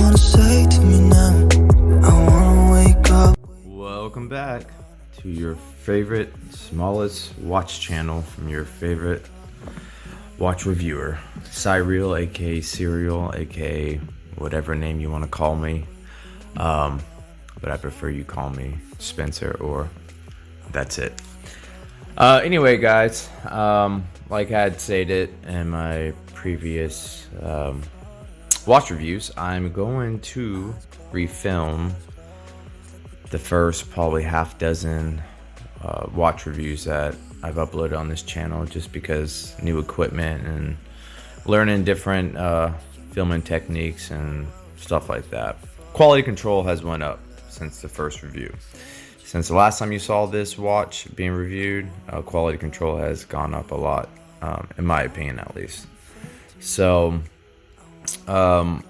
wanna say to me now? I wanna wake up. Welcome back to your favorite, smallest watch channel from your favorite watch reviewer, Cyril, aka Serial, aka whatever name you want to call me. But I prefer you call me Spencer, or that's it. Anyway, guys, like I had stated in my previous watch reviews, I'm going to refilm the first probably half dozen watch reviews that I've uploaded on this channel, just because new equipment and learning different filming techniques and stuff like that. Quality control has went up since the first review. Since the last time you saw this watch being reviewed, quality control has gone up a lot, in my opinion at least. So, and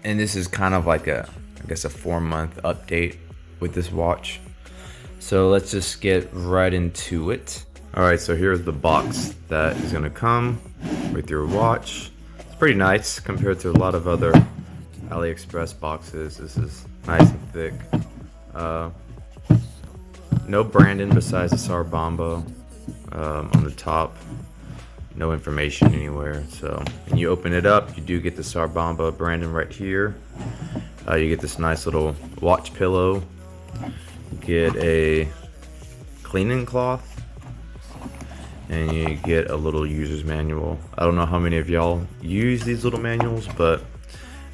this is kind of like I guess a 4-month update with this watch. So let's just get right into it. Alright, so here's the box that is gonna come with your watch. It's pretty nice compared to a lot of other Aliexpress boxes. This is nice and thick. No branding besides the Tsar Bomba on the top. No information anywhere. So when you open it up, you do get the Tsar Bomba branding right here. You get this nice little watch pillow. You get a cleaning cloth, and you get a little user's manual. I don't know how many of y'all use these little manuals, but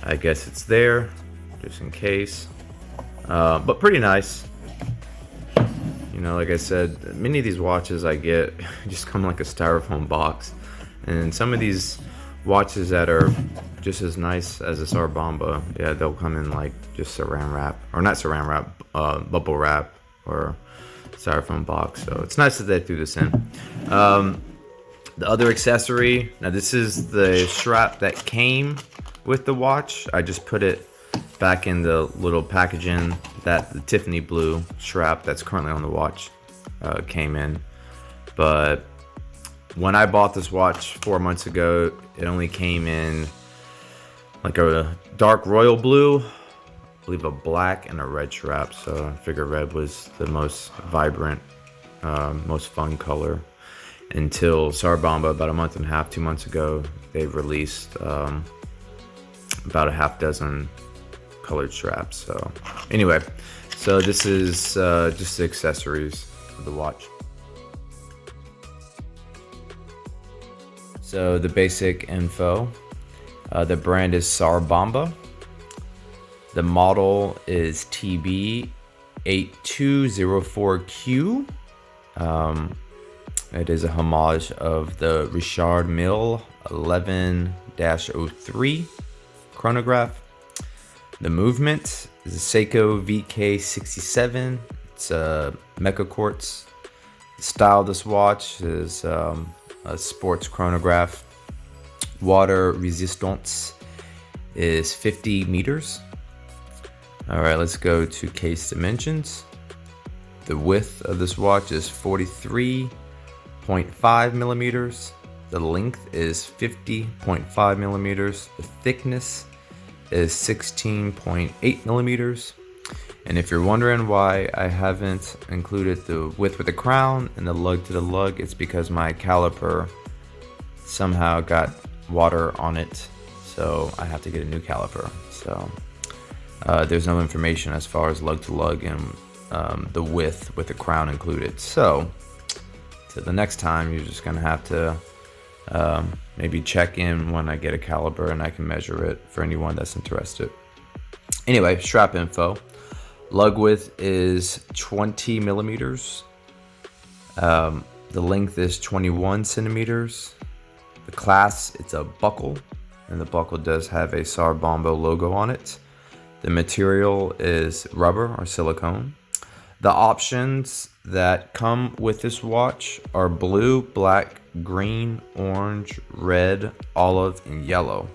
I guess it's there just in case. But pretty nice. You know, like I said, many of these watches I get just come like a styrofoam box, and some of these watches that are just as nice as a Tsar Bomba, yeah, they'll come in like just saran wrap, or not saran wrap, bubble wrap or styrofoam box. So it's nice that they threw this in. The other accessory, now this is the strap that came with the watch. I just put it back in the little packaging that the Tiffany blue strap that's currently on the watch came in. But when I bought this watch 4 months ago, it only came in like a dark royal blue, I believe a black, and a red strap. So I figured red was the most vibrant, most fun color. Until Tsar Bomba, about a month and a half, 2 months ago, they released about a half dozen colored straps. So anyway, so this is just the accessories of the watch. So the basic info, the brand is Tsar Bomba. The model is TB8204Q. It is a homage of the Richard Mille 11-03 chronograph. The movement is a Seiko VK67. It's a mecha quartz. The style of this watch is a sports chronograph. Water resistance is 50 meters. All right, let's go to case dimensions. The width of this watch is 43.5 millimeters. The length is 50.5 millimeters. The thickness is 16.8 millimeters. And if you're wondering why I haven't included the width with the crown and the lug to the lug, it's because my caliper somehow got water on it, so I have to get a new caliper. So there's no information as far as lug to lug and the width with the crown included. So the next time, you're just gonna have to maybe check in when I get a caliper and I can measure it for anyone that's interested. Anyway, strap info. Lug width is 20 millimeters. The length is 21 centimeters. The clasp, it's a buckle, and the buckle does have a Tsar Bomba logo on it. The material is rubber or silicone. The options that come with this watch are blue, black, green, orange, red, olive, and yellow.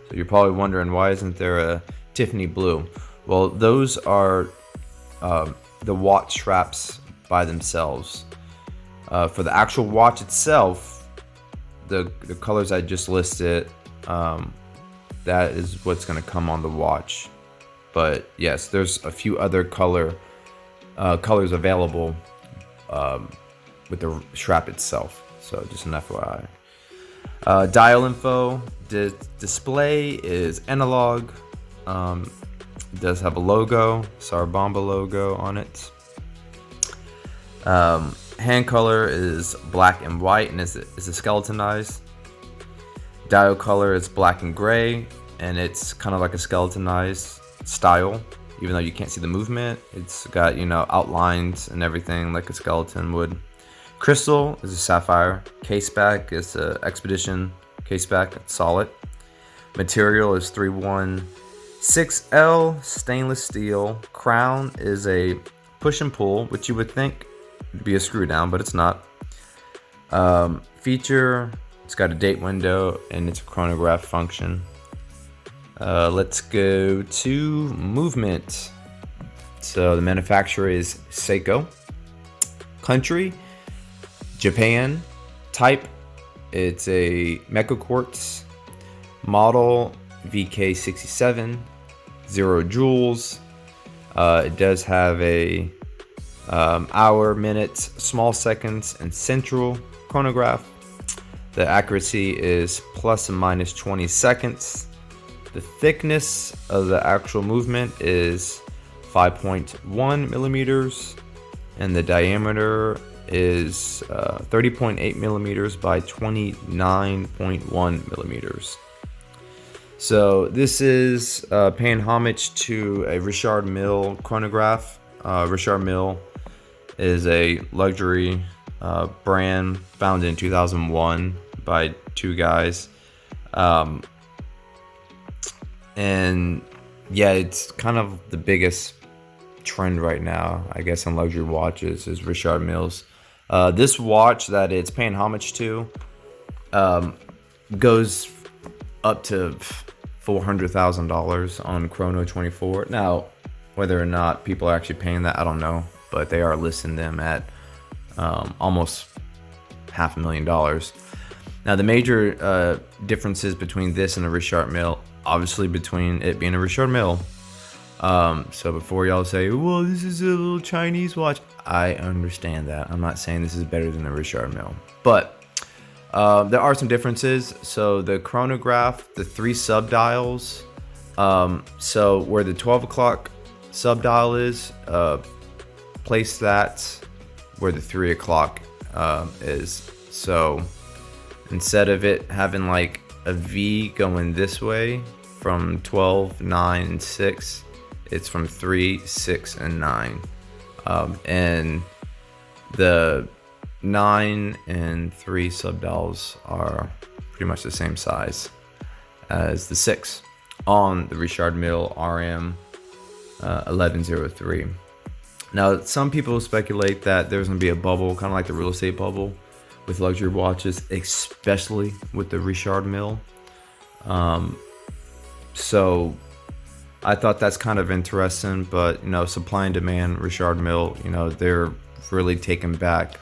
So you're probably wondering, why isn't there a Tiffany blue? Well, those are the watch straps by themselves. For the actual watch itself, the colors I just listed that is what's going to come on the watch. But yes, there's a few other colors available with the strap itself. So just an FYI. Dial info. Display is analog. It does have a logo, Tsar Bomba logo on it. Hand color is black and white, and is a skeletonized. Dial color is black and gray, and it's kind of like a skeletonized style. Even though you can't see the movement, it's got, you know, outlines and everything like a skeleton would. Crystal is a sapphire. Case back is a Expedition case back. It's solid. Material is 316L stainless steel. Crown is a push and pull, which you would think would be a screw down, but it's not. Feature, it's got a date window and it's a chronograph function. Let's go to movement. So the manufacturer is Seiko. Country, Japan. Type, it's a mecha quartz. Model, VK67. 0 joules. It does have a hour, minutes, small seconds, and central chronograph. The accuracy is plus and minus 20 seconds. The thickness of the actual movement is 5.1 millimeters, and the diameter is 30.8 millimeters by 29.1 millimeters. So this is paying homage to a Richard Mille chronograph. Richard Mille is a luxury brand founded in 2001 by two guys. And yeah, it's kind of the biggest trend right now, I guess, in luxury watches is Richard Mille's. This watch that it's paying homage to goes up to $400,000 on Chrono 24. Now, whether or not people are actually paying that, I don't know, but they are listing them at almost $500,000. Now, the major differences between this and a Richard Mille, obviously between it being a Richard Mille. So before y'all say, well, this is a little Chinese watch, I understand that. I'm not saying this is better than a Richard Mille, but there are some differences. So the chronograph, the 3 subdials, so where the 12 o'clock subdial is, place that where the 3 o'clock is. So instead of it having like a V going this way from 12, 9, and 6, it's from 3, 6, and 9. And the 9 and 3 subdials are pretty much the same size as the 6 on the Richard Mille RM 1103. Now, some people speculate that there's going to be a bubble, kind of like the real estate bubble with luxury watches, especially with the Richard Mille. So I thought that's kind of interesting, but you know, supply and demand, Richard Mille, you know, they're really taking back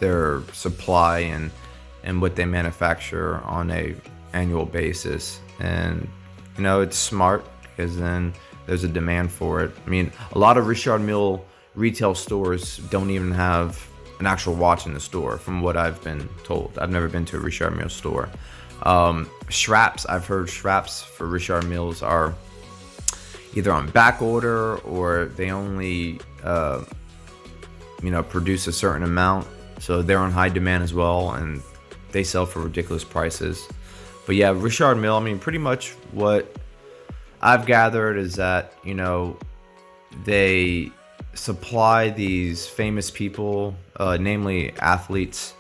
their supply and what they manufacture on a annual basis. And you know, it's smart because then there's a demand for it. I mean, a lot of Richard Mille retail stores don't even have an actual watch in the store, from what I've been told. I've never been to a Richard Mille store. Straps, I've heard straps for Richard Milles are either on back order or they only you know, produce a certain amount, so they're on high demand as well, and they sell for ridiculous prices. But yeah, Richard Mille, I mean, pretty much what I've gathered is that, you know, they supply these famous people, namely athletes,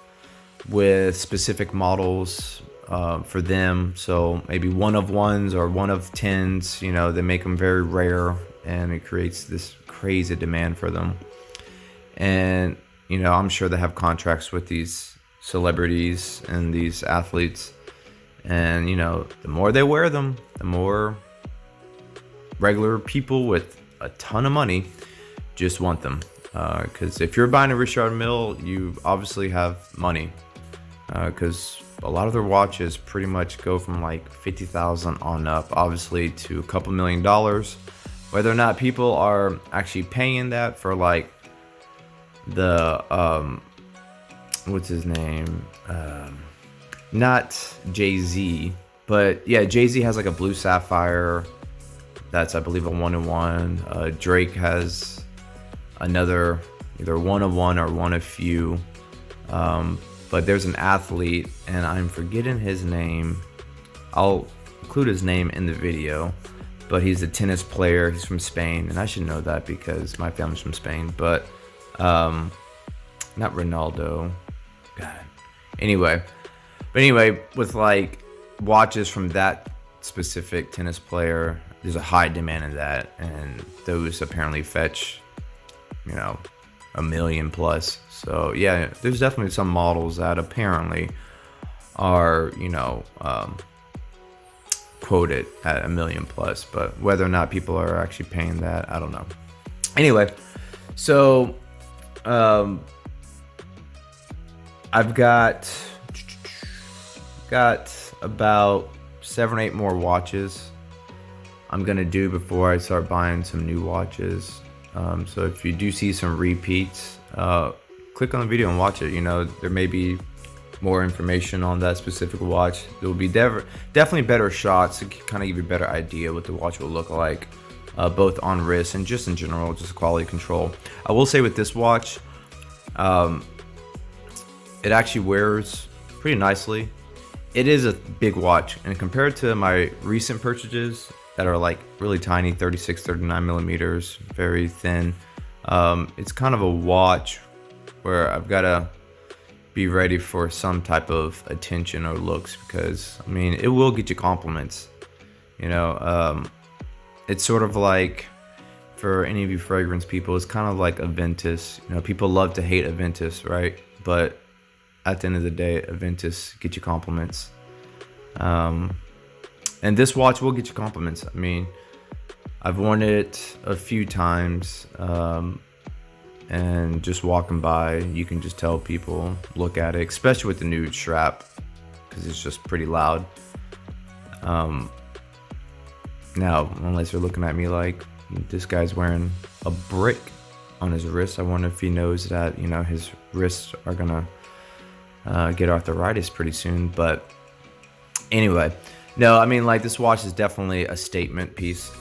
with specific models for them. So maybe one of ones or one of tens, you know, they make them very rare, and it creates this crazy demand for them. And you know, I'm sure they have contracts with these celebrities and these athletes, and you know, the more they wear them, the more regular people with a ton of money just want them, because if you're buying a Richard Mille, you obviously have money, because a lot of their watches pretty much go from like 50,000 on up, obviously, to a couple $1,000,000. Whether or not people are actually paying that for like the what's his name, not Jay-Z, but yeah, Jay-Z has like a blue sapphire that's, I believe, a 1-in-1. Drake has another, either 1-of-1 or 1-of-few. But there's an athlete, and I'm forgetting his name. I'll include his name in the video, but he's a tennis player. He's from Spain, and I should know that because my family's from Spain. But not Ronaldo. God. Anyway, with like watches from that specific tennis player, there's a high demand in that, and those apparently fetch, you know, $1 million plus. So yeah, there's definitely some models that apparently are, you know, quoted at $1 million plus, but whether or not people are actually paying that, I don't know. Anyway, so I've got about 7 or 8 more watches I'm gonna do before I start buying some new watches. So if you do see some repeats, click on the video and watch it. You know, there may be more information on that specific watch. There will be definitely better shots to kind of give you a better idea what the watch will look like, both on wrist and just in general, just quality control. I will say with this watch, it actually wears pretty nicely. It is a big watch, and compared to my recent purchases that are like really tiny, 36, 39 millimeters, very thin, it's kind of a watch where I've got to be ready for some type of attention or looks, because I mean, it will get you compliments, you know. It's sort of like, for any of you fragrance people, it's kind of like Aventus. You know, people love to hate Aventus, right? But at the end of the day, Aventus get you compliments. And this watch will get you compliments. I mean, I've worn it a few times, and just walking by, you can just tell people, look at it, especially with the new strap, because it's just pretty loud. Now, unless they're looking at me like, this guy's wearing a brick on his wrist, I wonder if he knows that, you know, his wrists are gonna get arthritis pretty soon. But anyway, no, I mean, like, this watch is definitely a statement piece,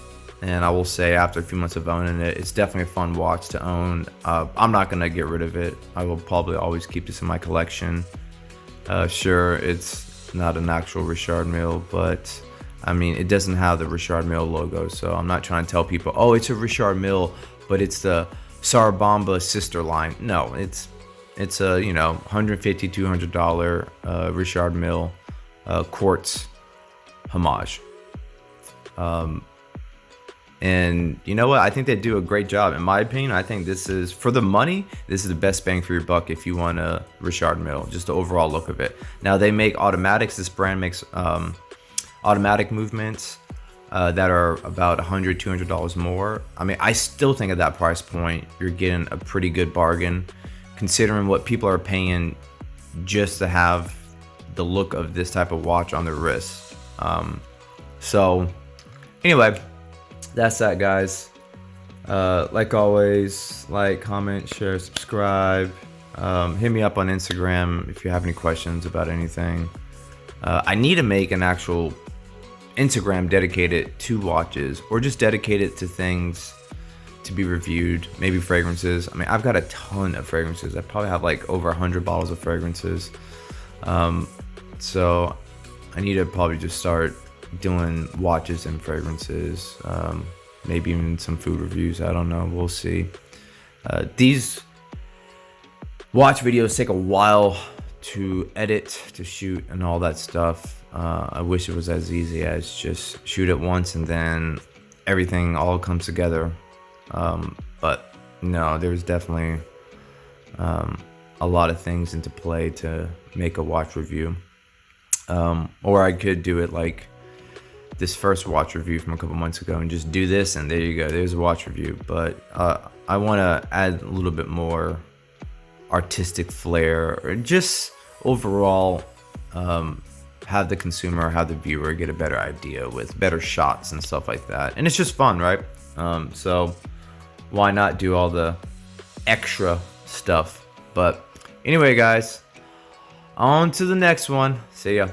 and I will say, after a few months of owning it, it's definitely a fun watch to own. I'm not gonna get rid of it. I will probably always keep this in my collection. Sure, it's not an actual Richard Mille, but I mean, it doesn't have the Richard Mille logo, so I'm not trying to tell people, oh, it's a Richard Mille, but it's the Tsar Bomba sister line. No, it's a, you know, $150, $200 Richard Mille quartz Homage. And you know what? I think they do a great job. In my opinion, I think this is, for the money, this is the best bang for your buck if you want a Richard Mille, just the overall look of it. Now, they make automatics. This brand makes automatic movements that are about $100, $200 more. I mean, I still think at that price point, you're getting a pretty good bargain, considering what people are paying just to have the look of this type of watch on their wrist. So anyway, that's that, guys. Like always, like, comment, share, subscribe. Hit me up on Instagram if you have any questions about anything. I need to make an actual Instagram dedicated to watches, or just dedicated to things to be reviewed, maybe fragrances. I mean, I've got a ton of fragrances. I probably have like over 100 bottles of fragrances. So I need to probably just start doing watches and fragrances, maybe even some food reviews. I don't know, we'll see. These watch videos take a while to edit, to shoot, and all that stuff. I wish it was as easy as just shoot it once and then everything all comes together. But no, there's definitely a lot of things into play to make a watch review. Or I could do it like this first watch review from a couple months ago and just do this, and there you go, there's a watch review. But I want to add a little bit more artistic flair, or just overall have the consumer, have the viewer get a better idea with better shots and stuff like that. And it's just fun, right? So why not do all the extra stuff? But anyway, guys, on to the next one. See ya.